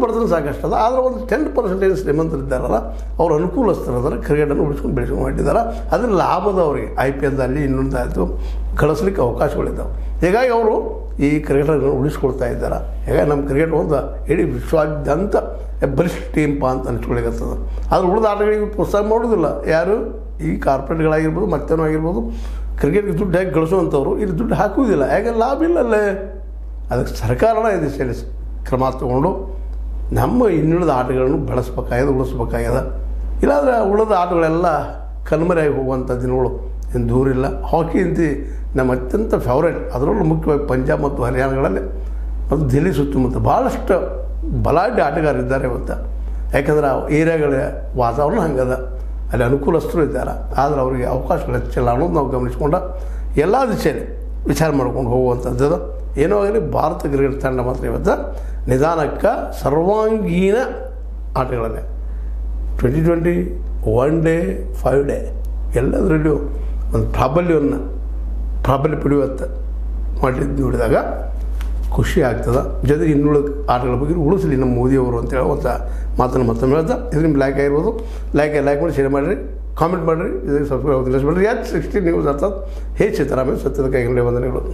ಬಡತನ ಸಾಕಷ್ಟು ಅದ. ಆದರೆ ಒಂದು 10% ಶ್ರೀಮಂತರಿದ್ದಾರಲ್ಲ, ಅವ್ರು ಅನುಕೂಲಸ್ಥರದಾರ, ಕ್ರಿಕೆಟನ್ನು ಉಳಿಸ್ಕೊಂಡು ಬೆಳೆಸ್ಕೊಂಡು ಮಾಡಿದ್ದಾರೆ. ಅದರ ಲಾಭದ ಅವರಿಗೆ IPL ಅಲ್ಲಿ ಇನ್ನೊಂದಾಯಿತು ಕಳಿಸ್ಲಿಕ್ಕೆ ಅವಕಾಶಗಳಿದ್ದಾವೆ. ಹೀಗಾಗಿ ಅವರು ಈ ಕ್ರಿಕೆಟನ್ನು ಉಳಿಸ್ಕೊಳ್ತಾ ಇದ್ದಾರೆ. ಹೀಗಾಗಿ ನಮ್ಮ ಕ್ರಿಕೆಟ್ ಒಂದು ಇಡೀ ವಿಶ್ವಾದ್ಯಂತ ಬಲಿಷ್ಠ ಟೀಮ್ಪ ಅಂತ ಅನಿಸ್ಕೊಳಿಕತ್ತದ. ಆದರೆ ಉಳಿದ ಆಟಗಳಿಗೆ ಪ್ರೋತ್ಸಾಹ ಮಾಡೋದಿಲ್ಲ ಯಾರು, ಈ ಕಾರ್ಪೊರೇಟ್ಗಳಾಗಿರ್ಬೋದು ಮತ್ತೇನೋ ಆಗಿರ್ಬೋದು. ಕ್ರಿಕೆಟ್ಗೆ ದುಡ್ಡು ಹೇಗೆ ಗಳಿಸುವಂಥವ್ರು ಇಲ್ಲಿ ದುಡ್ಡು ಹಾಕುವುದಿಲ್ಲ, ಯಾಕೆ ಲಾಭ ಇಲ್ಲಲ್ಲೇ. ಅದಕ್ಕೆ ಸರ್ಕಾರನ ಇದು ಸೇರಿ ಕ್ರಮ ತಗೊಂಡು ನಮ್ಮ ಇನ್ನುಳಿದ ಆಟಗಳನ್ನು ಬೆಳೆಸ್ಬೇಕಾಗ್ಯದ, ಉಳಿಸ್ಬೇಕಾಗ್ಯದ. ಇಲ್ಲಾಂದರೆ ಉಳಿದ ಆಟಗಳೆಲ್ಲ ಕಣ್ಮರೆಯಾಗಿ ಹೋಗುವಂಥ ದಿನಗಳು ಏನು ದೂರಿಲ್ಲ. ಹಾಕಿ ಅಂತ ನಮ್ಮ ಅತ್ಯಂತ ಫೇವ್ರೇಟ್, ಅದರಲ್ಲೂ ಮುಖ್ಯವಾಗಿ ಪಂಜಾಬ್ ಮತ್ತು ಹರಿಯಾಣಗಳಲ್ಲಿ ಮತ್ತು ದಿಲ್ಲಿ ಸುತ್ತಮುತ್ತ ಭಾಳಷ್ಟು ಬಲಾಢ್ಯ ಆಟಗಾರರಿದ್ದಾರೆ ಇವತ್ತು. ಯಾಕಂದ್ರೆ ಆ ಏರಿಯಾಗಳ ವಾತಾವರಣ ಹಂಗದ, ಅಲ್ಲಿ ಅನುಕೂಲಸ್ಥರು ಇದ್ದಾರೆ. ಆದರೆ ಅವರಿಗೆ ಅವಕಾಶಗಳು ಹೆಚ್ಚಿಲ್ಲ ಅನ್ನೋದು ನಾವು ಗಮನಿಸ್ಕೊಂಡು ಎಲ್ಲ ದಿಶೆಯಲ್ಲಿ ವಿಚಾರ ಮಾಡ್ಕೊಂಡು ಹೋಗುವಂಥದ್ದು. ಏನೋ ಆಗಲಿ ಭಾರತ ಕ್ರಿಕೆಟ್ ತಂಡ ಮಾತ್ರ ಇವತ್ತು ನಿಧಾನಕ್ಕೆ ಸರ್ವಾಂಗೀಣ ಆಟಗಳನ್ನೇ 2020 1 ಡೇ 5 ಡೇ ಎಲ್ಲದರಲ್ಲೂ ಒಂದು ಪ್ರಾಬಲ್ಯ ಪಡೆಯುವಂಥ ಮಾಡಿದ್ದು ನೋಡಿದಾಗ ಖುಷಿ ಆಗ್ತದೆ. ಜೊತೆಗೆ ಇನ್ನುಳಿದ ಆಟಗಳ ಬಗ್ಗೆ ಉಳಿಸಲಿ ನಮ್ಮ ಮೋದಿಯವರು ಅಂತ ಹೇಳುವಂಥ ಮಾತನ್ನು ಮತ್ತೊಮ್ಮೆ ಹೇಳ್ತಾ, ಇದು ನಿಮ್ಮ ಲೈಕ್ ಆಗಿರ್ಬೋದು, ಲೈಕ್ ಮಾಡಿ ಶೇರ್ ಮಾಡಿರಿ, ಕಾಮೆಂಟ್ ಮಾಡಿರಿ, ಇದಕ್ಕೆ ಸಬ್ಸ್ಕ್ರೈಬ್ ಮಾಡಿರಿ. H16 ನ್ಯೂಸ್ ಅರ್ಥಾತ್ ಹೇ ಸಿದ್ದರಾಮಯ್ಯ ಸತ್ಯದ ಕೈಗೊಂಡೆ ವಂದನೆಗಳು.